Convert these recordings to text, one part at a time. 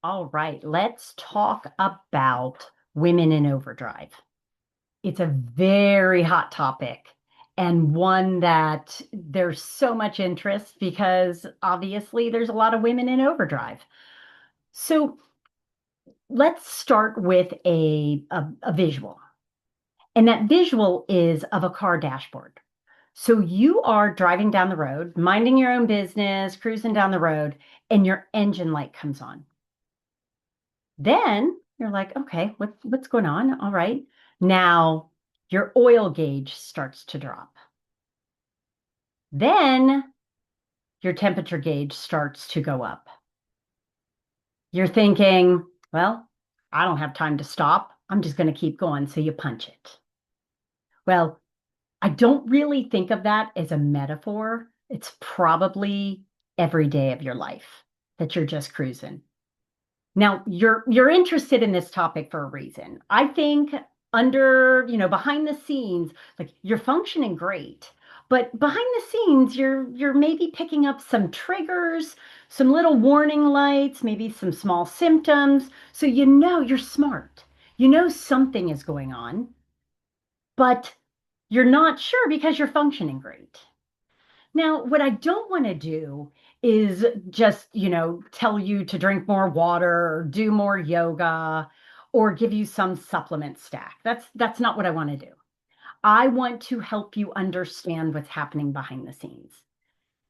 All right, let's talk about women in overdrive. It's a very hot topic and one that there's so much interest because obviously there's a lot of women in overdrive. So let's start with a visual. And that visual is of a car dashboard. So you are driving down the road, minding your own business, cruising down the road, and your engine light comes on. Then you're like, okay, what's going on? All right. Now your oil gauge starts to drop. Then your temperature gauge starts to go up. You're thinking, well, I don't have time to stop. I'm just going to keep going. So you punch it. Well, I don't really think of that as a metaphor. It's probably every day of your life that you're just cruising. Now, you're interested in this topic for a reason. I think behind the scenes, like you're functioning great, but behind the scenes, you're maybe picking up some triggers, some little warning lights, maybe some small symptoms. So you know you're smart. You know something is going on, but you're not sure because you're functioning great. Now, what I don't want to do is just, tell you to drink more water or do more yoga or give you some supplement stack. That's not what I want to do. I want to help you understand what's happening behind the scenes.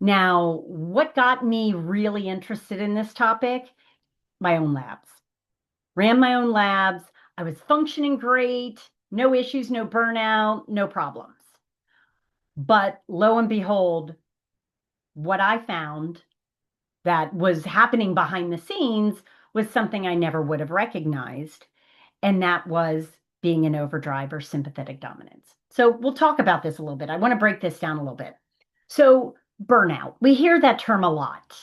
Now, what got me really interested in this topic? My own labs. Ran my own labs. I was functioning great, no issues, no burnout, no problems. But lo and behold, what I found that was happening behind the scenes was something I never would have recognized. And that was being in overdrive or sympathetic dominance. So we'll talk about this a little bit. I want to break this down a little bit. So, burnout, we hear that term a lot.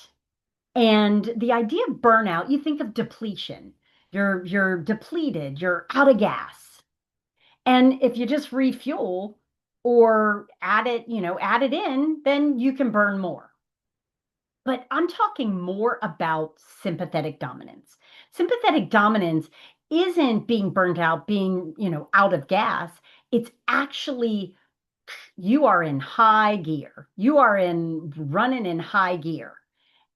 And the idea of burnout, you think of depletion. You're depleted, you're out of gas. And if you just refuel or add it in, then you can burn more. But I'm talking more about sympathetic dominance. Sympathetic dominance isn't being burnt out, being, out of gas. It's actually you are in high gear. You are in running in high gear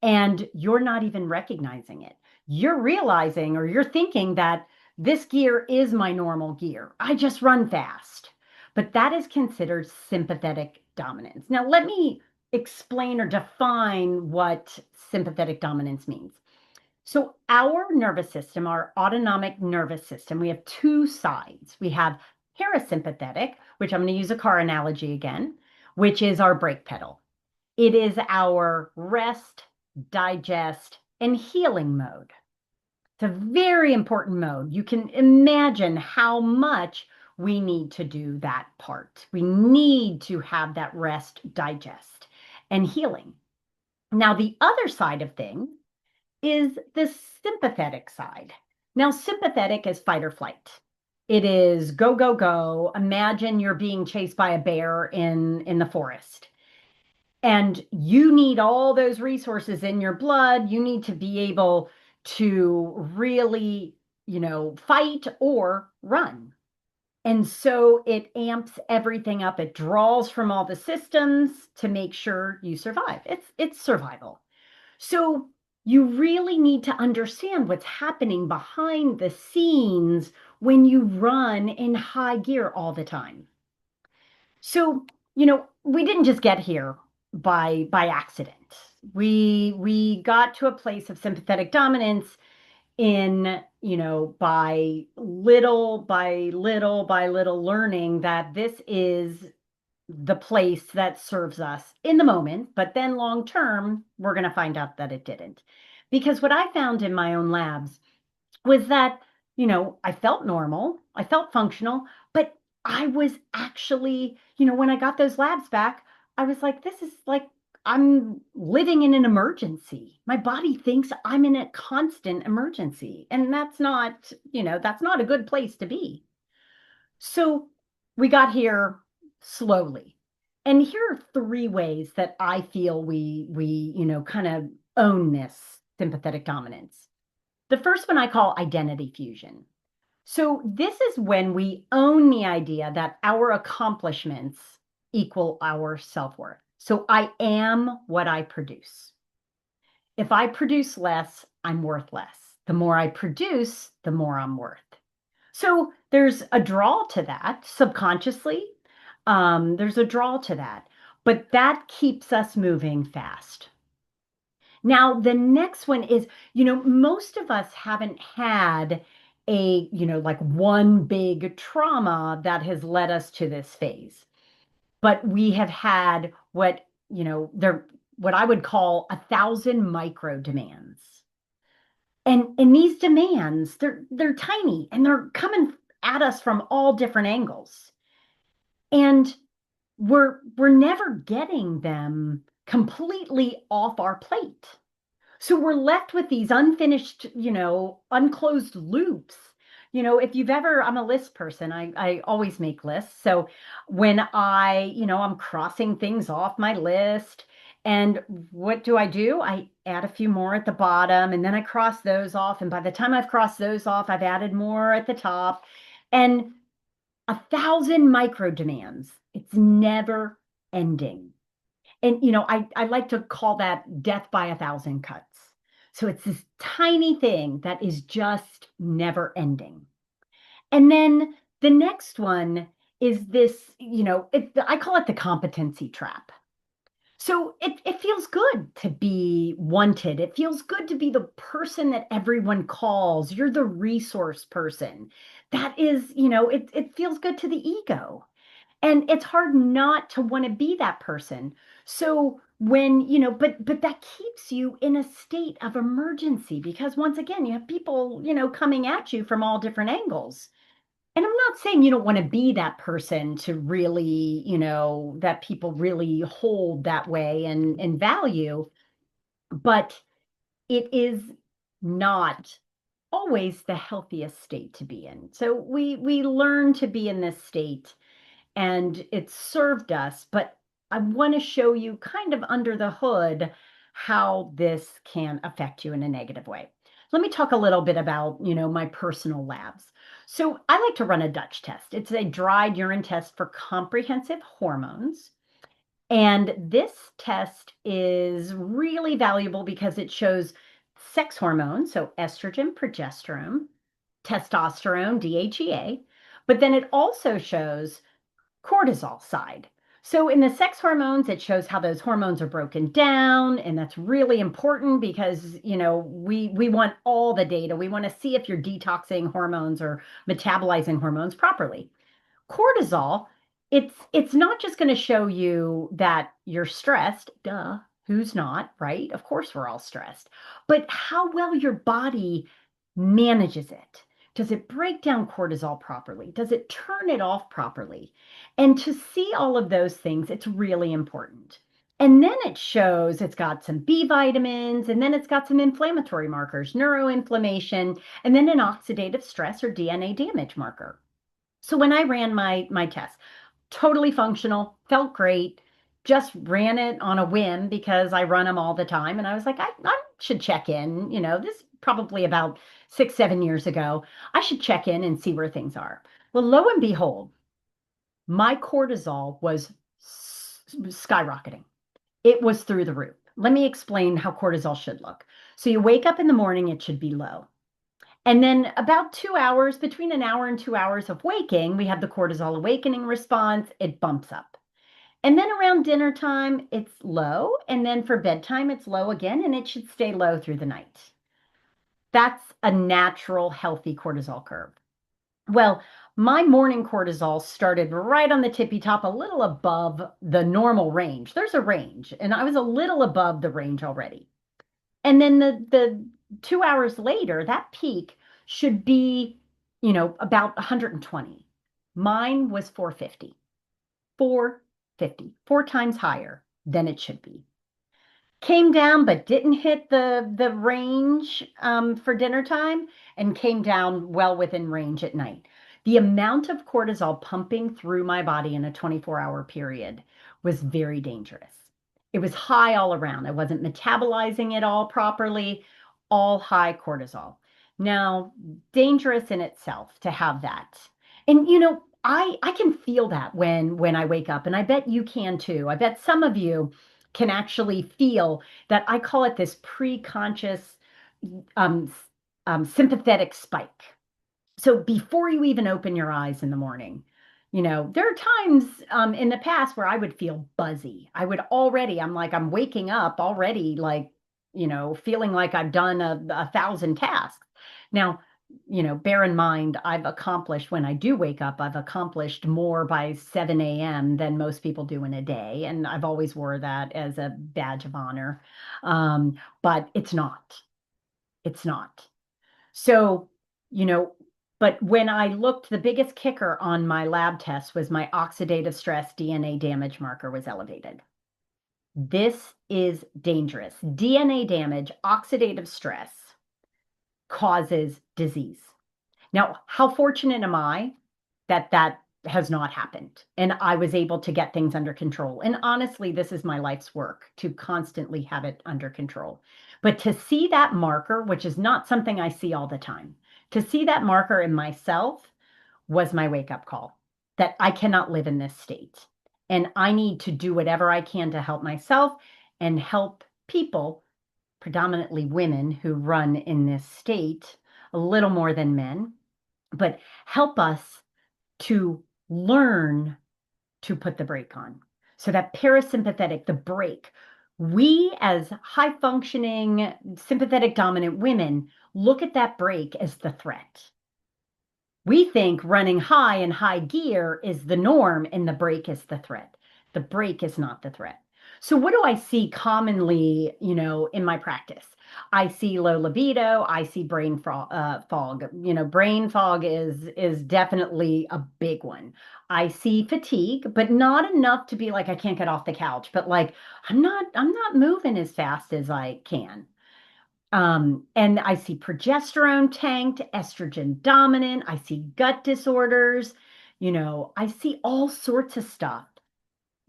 and you're not even recognizing it. You're realizing or you're thinking that this gear is my normal gear. I just run fast. But that is considered sympathetic dominance. Now, let me explain or define what sympathetic dominance means. So, our nervous system, our autonomic nervous system, we have two sides. We have parasympathetic, which I'm going to use a car analogy again, which is our brake pedal. It is our rest, digest, and healing mode. It's a very important mode. You can imagine how much we need to do that part. We need to have that rest, digest, and healing. Now, the other side of things is the sympathetic side. Now, sympathetic is fight or flight. It is go, go, go. Imagine you're being chased by a bear in the forest and you need all those resources in your blood. You need to be able to really, fight or run. And so it amps everything up. It draws from all the systems to make sure you survive. It's survival. So you really need to understand what's happening behind the scenes when you run in high gear all the time. So, we didn't just get here by accident. We got to a place of sympathetic dominance in, by little learning that this is the place that serves us in the moment, but then long term, we're going to find out that it didn't. Because what I found in my own labs was that, I felt normal, I felt functional, but I was actually, when I got those labs back, I was like, this is like, I'm living in an emergency. My body thinks I'm in a constant emergency. And that's not a good place to be. So we got here slowly. And here are three ways that I feel we kind of own this sympathetic dominance. The first one I call identity fusion. So this is when we own the idea that our accomplishments equal our self-worth. So I am what I produce. If I produce less, I'm worth less. The more I produce, the more I'm worth. So there's a draw to that subconsciously. There's a draw to that, but that keeps us moving fast. Now, the next one is, most of us haven't had like one big trauma that has led us to this phase, but we have had what I would call 1,000 micro demands. And these demands, they're tiny and they're coming at us from all different angles. And we're never getting them completely off our plate. So we're left with these unfinished, unclosed loops. If you've ever, I'm a list person, I always make lists. So when I'm crossing things off my list, and what do? I add a few more at the bottom, and then I cross those off. And by the time I've crossed those off, I've added more at the top. And 1,000 micro demands. It's never ending. And I like to call that death by 1,000 cuts. So it's this tiny thing that is just never ending. And then the next one is this, I call it the competency trap. So it feels good to be wanted. It feels good to be the person that everyone calls. You're the resource person. That is, it feels good to the ego. And it's hard not to want to be that person. So when, but that keeps you in a state of emergency because once again, you have people, coming at you from all different angles. And I'm not saying you don't want to be that person to really, that people really hold that way and value, but it is not always the healthiest state to be in. So we learn to be in this state and it's served us, but I want to show you kind of under the hood how this can affect you in a negative way. Let me talk a little bit about, my personal labs. So I like to run a Dutch test. It's a dried urine test for comprehensive hormones. And this test is really valuable because it shows sex hormones, so estrogen, progesterone, testosterone, DHEA, but then it also shows cortisol side. So in the sex hormones, it shows how those hormones are broken down, and that's really important because, we want all the data. We want to see if you're detoxing hormones or metabolizing hormones properly. Cortisol, it's not just going to show you that you're stressed, duh, who's not, right? Of course we're all stressed. But how well your body manages it. Does it break down cortisol properly? Does it turn it off properly? And to see all of those things, it's really important. And then it shows it's got some B vitamins, and then it's got some inflammatory markers, neuroinflammation, and then an oxidative stress or DNA damage marker. So when I ran my test, totally functional, felt great, just ran it on a whim because I run them all the time. And I was like, I should check in, this probably about 6, 7 years ago. I should check in and see where things are. Well, lo and behold, my cortisol was skyrocketing. It was through the roof. Let me explain how cortisol should look. So you wake up in the morning, it should be low. And then about 2 hours, between an hour and 2 hours of waking, we have the cortisol awakening response. It bumps up. And then around dinner time, it's low. And then for bedtime, it's low again, and it should stay low through the night. That's a natural, healthy cortisol curve. Well, my morning cortisol started right on the tippy top, a little above the normal range. There's a range, and I was a little above the range already. And then the 2 hours later, that peak should be, about 120. Mine was 450. 450, 4 times higher than it should be. Came down, but didn't hit the range for dinner time and came down well within range at night. The amount of cortisol pumping through my body in a 24-hour period was very dangerous. It was high all around. I wasn't metabolizing it all properly, all high cortisol. Now, dangerous in itself to have that. And I can feel that when I wake up, and I bet you can too. I bet some of you can actually feel that. I call it this pre-conscious um, sympathetic spike. So before you even open your eyes in the morning, there are times in the past where I would feel buzzy. I'm like, I'm waking up already, like, feeling like I've done a thousand tasks. Now, bear in mind, when I do wake up, I've accomplished more by 7 a.m. than most people do in a day. And I've always wore that as a badge of honor. But it's not. It's not. So, you know, but when I looked, the biggest kicker on my lab test was my oxidative stress DNA damage marker was elevated. This is dangerous. DNA damage, oxidative stress causes disease. Now, how fortunate am I that that has not happened and I was able to get things under control? And honestly, this is my life's work to constantly have it under control. But to see that marker, which is not something I see all the time, to see that marker in myself was my wake up call that I cannot live in this state. And I need to do whatever I can to help myself and help people, predominantly women who run in this state, a little more than men, but help us to learn to put the brake on. So that parasympathetic, the brake, we as high functioning, sympathetic dominant women look at that brake as the threat. We think running high in high gear is the norm and the brake is the threat. The brake is not the threat. So what do I see commonly, in my practice? I see low libido. I see brain fog. Brain fog is definitely a big one. I see fatigue, but not enough to be like I can't get off the couch, but like I'm not moving as fast as I can. And I see progesterone tanked, estrogen dominant. I see gut disorders. I see all sorts of stuff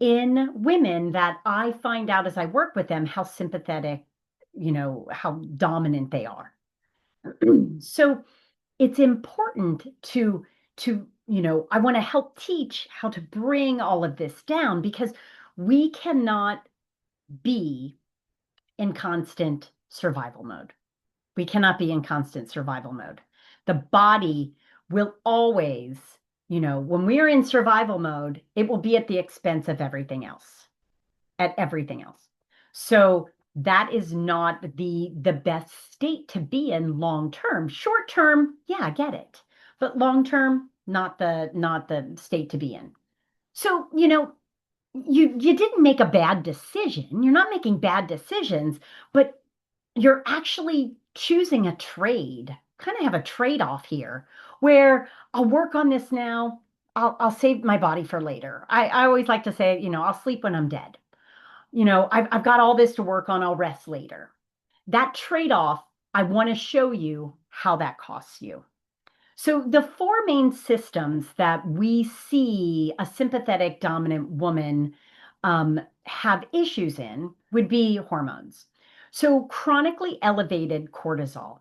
in women that I find out as I work with them how sympathetic, how dominant they are. So it's important I want to help teach how to bring all of this down because we cannot be in constant survival mode. We cannot be in constant survival mode. The body will always, when we are in survival mode, it will be at the expense of everything else, at everything else. So that is not the best state to be in long term. Short term, yeah, I get it. But long term, not the state to be in. So, you didn't make a bad decision. You're not making bad decisions, but you're actually choosing a trade, kind of have a trade-off here where I'll work on this now. I'll save my body for later. I always like to say, I'll sleep when I'm dead. I've got all this to work on. I'll rest later. That trade-off, I want to show you how that costs you. So the four main systems that we see a sympathetic dominant woman have issues in would be hormones. So chronically elevated cortisol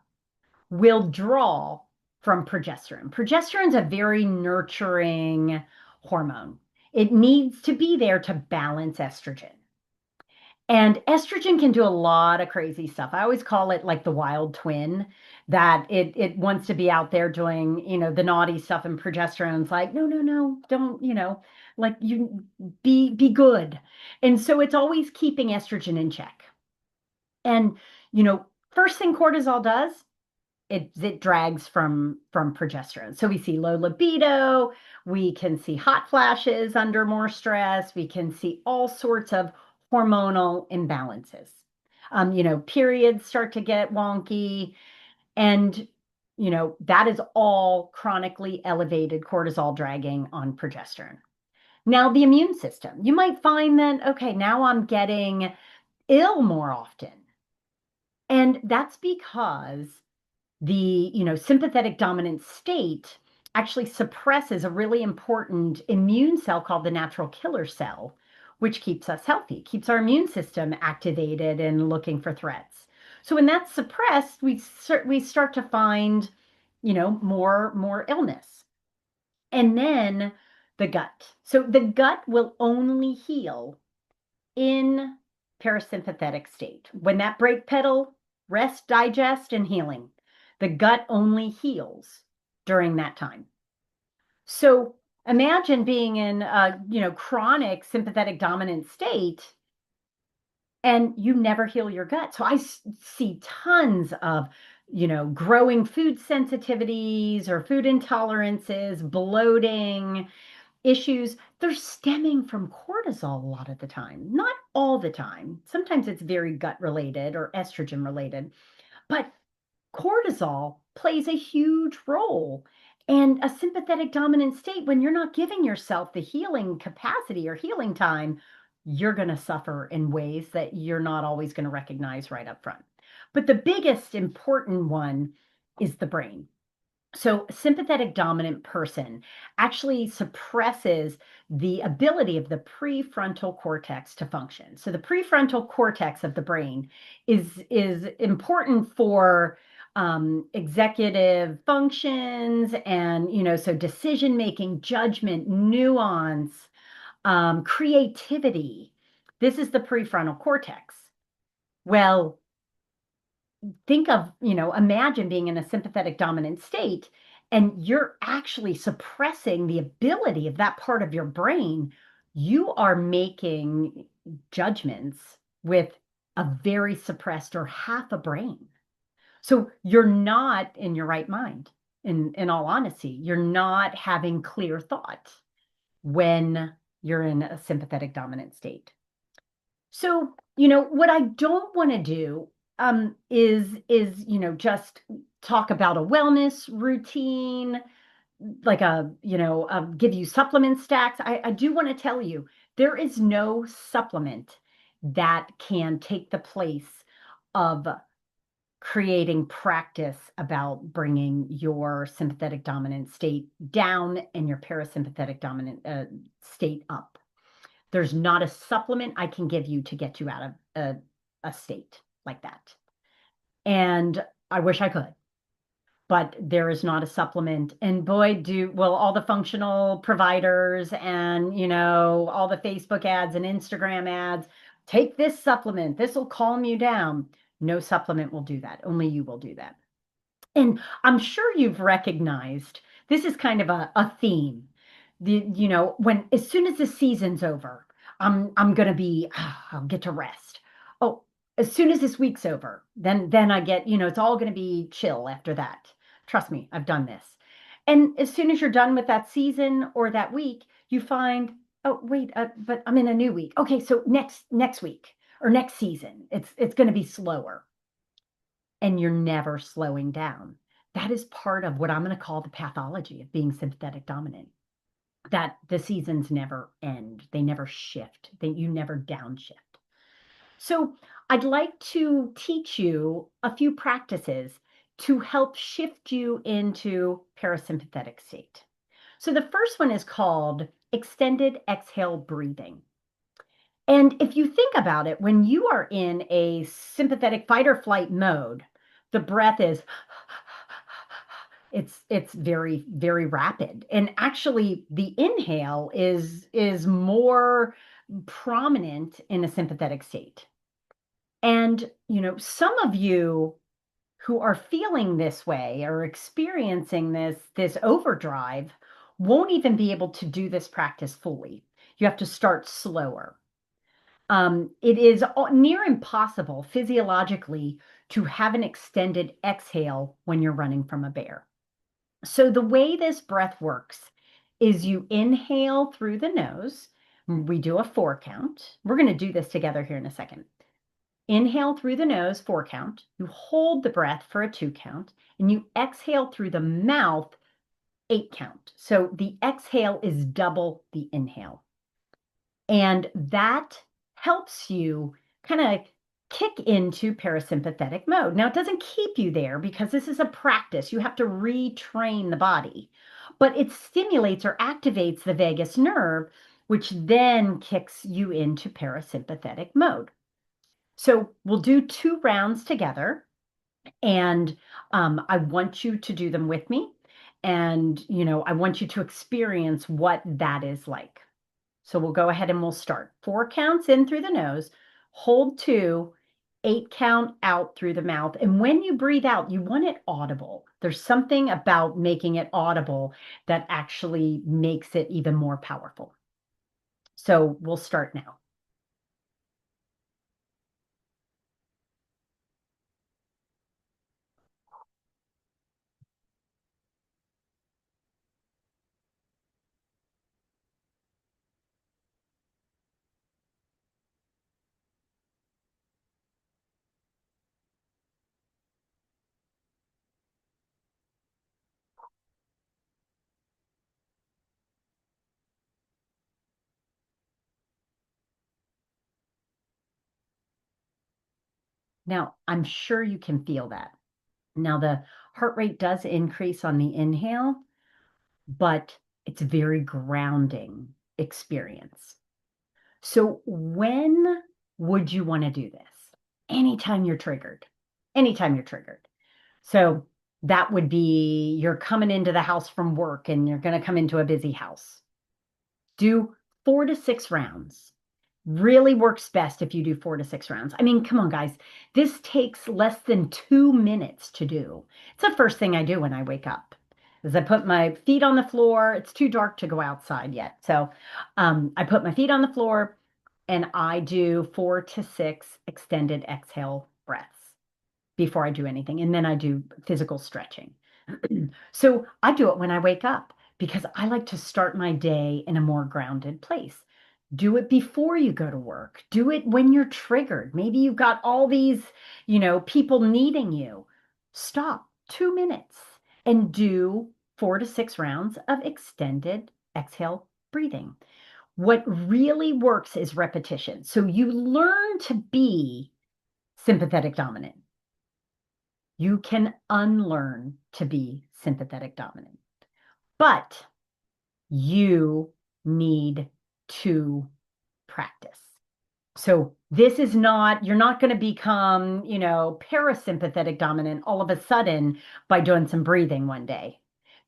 will draw from progesterone. Progesterone is a very nurturing hormone. It needs to be there to balance estrogen. And estrogen can do a lot of crazy stuff. I always call it like the wild twin, that it wants to be out there doing, the naughty stuff, and progesterone's like, no, no, no, don't, like you be good. And so it's always keeping estrogen in check. And, first thing cortisol does, it drags from progesterone. So we see low libido, we can see hot flashes under more stress, we can see all sorts of hormonal imbalances. Periods start to get wonky, and that is all chronically elevated cortisol dragging on progesterone. Now, the immune system, you might find that, okay, now I'm getting ill more often. And that's because the sympathetic dominant state actually suppresses a really important immune cell called the natural killer cell, which keeps us healthy, keeps our immune system activated and looking for threats. So when that's suppressed, we start to find, more illness. And then the gut. So the gut will only heal in parasympathetic state. When that brake pedal, rest, digest, and healing, the gut only heals during that time. So imagine being in a, chronic sympathetic dominant state and you never heal your gut. So I see tons of, growing food sensitivities or food intolerances, bloating, issues, they're stemming from cortisol a lot of the time. Not all the time. Sometimes it's very gut related or estrogen related, but cortisol plays a huge role. And a sympathetic dominant state, when you're not giving yourself the healing capacity or healing time, you're going to suffer in ways that you're not always going to recognize right up front. But the biggest important one is the brain. So, a sympathetic dominant person actually suppresses the ability of the prefrontal cortex to function. So, the prefrontal cortex of the brain is important for executive functions and, so decision making, judgment, nuance, creativity. This is the prefrontal cortex. Well, think of, imagine being in a sympathetic dominant state and you're actually suppressing the ability of that part of your brain. You are making judgments with a very suppressed or half a brain. So you're not in your right mind. In all honesty, you're not having clear thought when you're in a sympathetic dominant state. So, what I don't want to do is just talk about a wellness routine, like give you supplement stacks. I do want to tell you there is no supplement that can take the place of creating practice about bringing your sympathetic dominant state down and your parasympathetic dominant state up. There's not a supplement I can give you to get you out of a state like that. And I wish I could, but there is not a supplement. And boy, will all the functional providers and, all the Facebook ads and Instagram ads, take this supplement. This will calm you down. No supplement will do that. Only you will do that. And I'm sure you've recognized this is kind of a theme. When as soon as the season's over, I'm gonna be I'll get to rest. Oh, as soon as this week's over, then I get, it's all gonna be chill after that. Trust me, I've done this. And as soon as you're done with that season or that week, you find, oh wait, but I'm in a new week. Okay, so next week or next season, it's gonna be slower and you're never slowing down. That is part of what I'm going to call the pathology of being sympathetic dominant. That the seasons never end, they never shift, you never downshift. So, I'd like to teach you a few practices to help shift you into parasympathetic state. So, the first one is called extended exhale breathing. And if you think about it, when you are in a sympathetic fight or flight mode, the breath is it's very very rapid. And actually the inhale is more prominent in a sympathetic state. And some of you who are feeling this way or experiencing this overdrive won't even be able to do this practice fully. You have to start slower. It is near impossible physiologically to have an extended exhale when you're running from a bear. So, the way this breath works is you inhale through the nose. We do a 4 count. We're going to do this together here in a second. Inhale through the nose, 4 count. You hold the breath for a 2 count, and you exhale through the mouth, 8 count. So, the exhale is double the inhale. And that helps you kind of kick into parasympathetic mode. Now, it doesn't keep you there because this is a practice. You have to retrain the body, but it stimulates or activates the vagus nerve, which then kicks you into parasympathetic mode. So we'll do 2 rounds together, and I want you to do them with me. And, I want you to experience what that is like. So we'll go ahead and we'll start. 4 counts in through the nose, hold 2, 8 count out through the mouth. And when you breathe out, you want it audible. There's something about making it audible that actually makes it even more powerful. So we'll start now. Now, I'm sure you can feel that. Now, the heart rate does increase on the inhale, but it's a very grounding experience. So, when would you want to do this? Anytime you're triggered. Anytime you're triggered. So, that would be you're coming into the house from work and you're going to come into a busy house. Do 4 to 6 rounds. Really works best if you do 4 to 6 rounds. I mean, come on, guys. This takes less than 2 minutes to do. It's the first thing I do when I wake up. Is I put my feet on the floor. It's too dark to go outside yet. So I put my feet on the floor and I do 4 to 6 extended exhale breaths before I do anything. And then I do physical stretching. So I do it when I wake up because I like to start my day in a more grounded place. Do it before you go to work. Do it when you're triggered. Maybe you've got all these, people needing you. Stop 2 minutes and do 4 to 6 rounds of extended exhale breathing. What really works is repetition. So you learn to be sympathetic dominant. You can unlearn to be sympathetic dominant, but you need to practice. So this is not, you're not going to become, parasympathetic dominant all of a sudden by doing some breathing one day.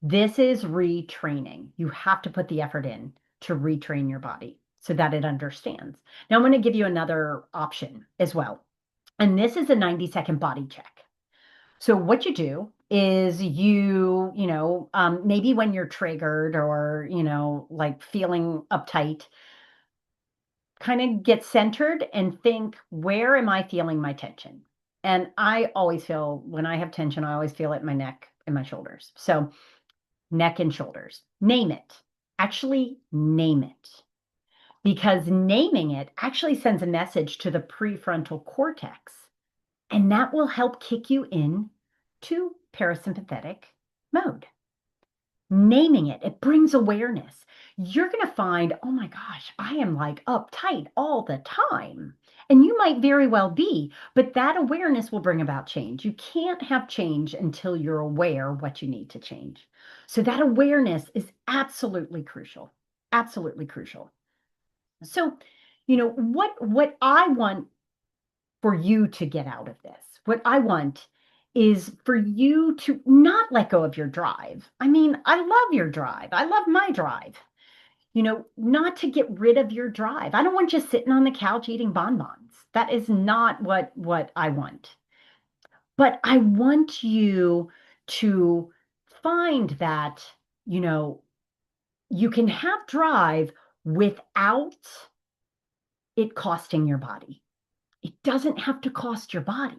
This is retraining. You have to put the effort in to retrain your body so that it understands. Now I'm going to give you another option as well. And this is a 90-second body check. So what you do is maybe when you're triggered or, like feeling uptight, kind of get centered and think, where am I feeling my tension? And I always feel when I have tension, I always feel it in my neck and my shoulders. So neck and shoulders, name it. Actually name it. Because naming it actually sends a message to the prefrontal cortex, and that will help kick you in to parasympathetic mode. Naming it brings awareness. You're going to find, oh my gosh, I am like uptight all the time. And you might very well be, but that awareness will bring about change. You can't have change until you're aware what you need to change. So that awareness is absolutely crucial. Absolutely crucial. So, what I want for you to get out of this. What I want is for you to not let go of your drive. I mean, I love your drive. I love my drive. Not to get rid of your drive. I don't want you sitting on the couch eating bonbons. That is not what I want. But I want you to find that, you know, you can have drive without it costing your body. It doesn't have to cost your body.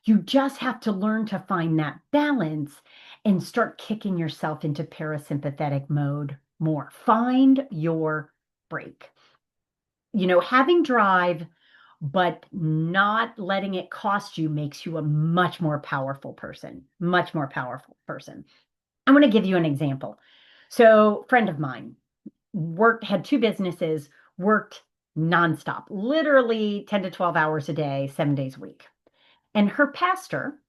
You just have to learn to find that balance and start kicking yourself into parasympathetic mode more. Find your break. Having drive, but not letting it cost you makes you a much more powerful person, much more powerful person. I want to give you an example. So, friend of mine had 2 businesses, worked nonstop, literally 10 to 12 hours a day, 7 days a week. And her pastor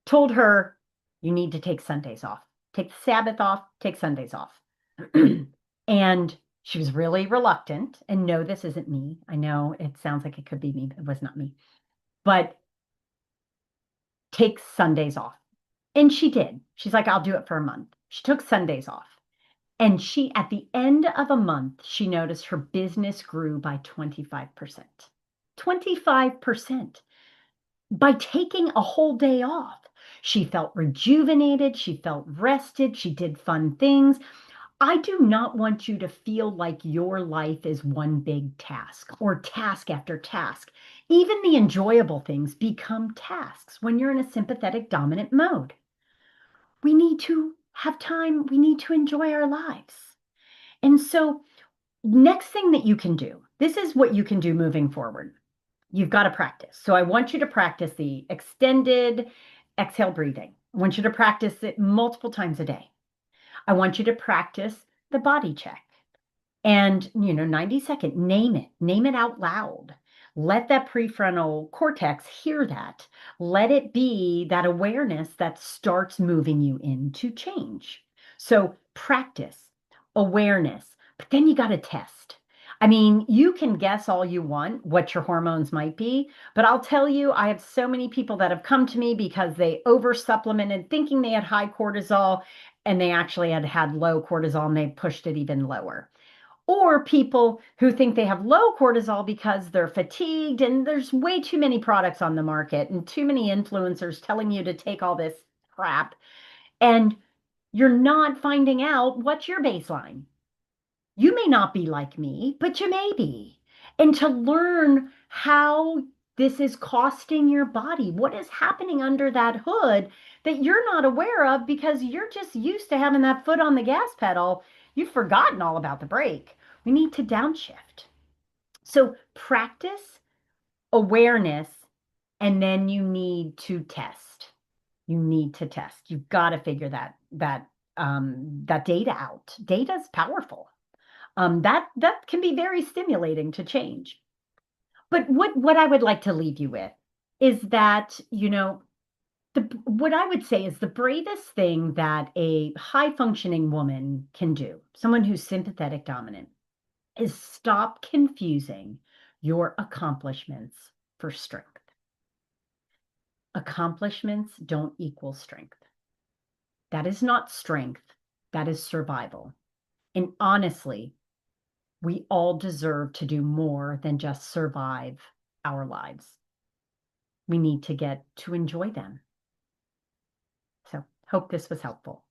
told her, you need to take Sundays off. Take the Sabbath off, take Sundays off. And She was really reluctant. And no, this isn't me. I know it sounds like it could be me. It was not me. But take Sundays off. And she did. She's like, I'll do it for a month. She took Sundays off. And she, at the end of a month, she noticed her business grew by 25%. 25% by taking a whole day off. She felt rejuvenated. She felt rested. She did fun things. I do not want you to feel like your life is one big task or task after task. Even the enjoyable things become tasks when you're in a sympathetic dominant mode. We need to have time. We need to enjoy our lives. And so, next thing that you can do, this is what you can do moving forward. You've got to practice. So, I want you to practice the extended exhale breathing. I want you to practice it multiple times a day. I want you to practice the body check. And, 90-second, name it out loud. Let that prefrontal cortex hear that. Let it be that awareness that starts moving you into change. So practice, awareness, but then you got to test. I mean, you can guess all you want what your hormones might be, but I'll tell you, I have so many people that have come to me because they over supplemented thinking they had high cortisol and they actually had low cortisol and they pushed it even lower, or people who think they have low cortisol because they're fatigued and there's way too many products on the market and too many influencers telling you to take all this crap and you're not finding out what's your baseline. You may not be like me, but you may be. And to learn how this is costing your body, what is happening under that hood that you're not aware of because you're just used to having that foot on the gas pedal. You've forgotten all about the brake. We need to downshift. So practice, awareness, and then you need to test. You need to test. You've got to figure that data out. Data is powerful. That can be very stimulating to change. But what I would like to leave you with is that, what I would say is the bravest thing that a high functioning woman can do, someone who's sympathetic dominant, is stop confusing your accomplishments for strength. Accomplishments don't equal strength. That is not strength. That is survival. And honestly, we all deserve to do more than just survive our lives. We need to get to enjoy them. So, hope this was helpful.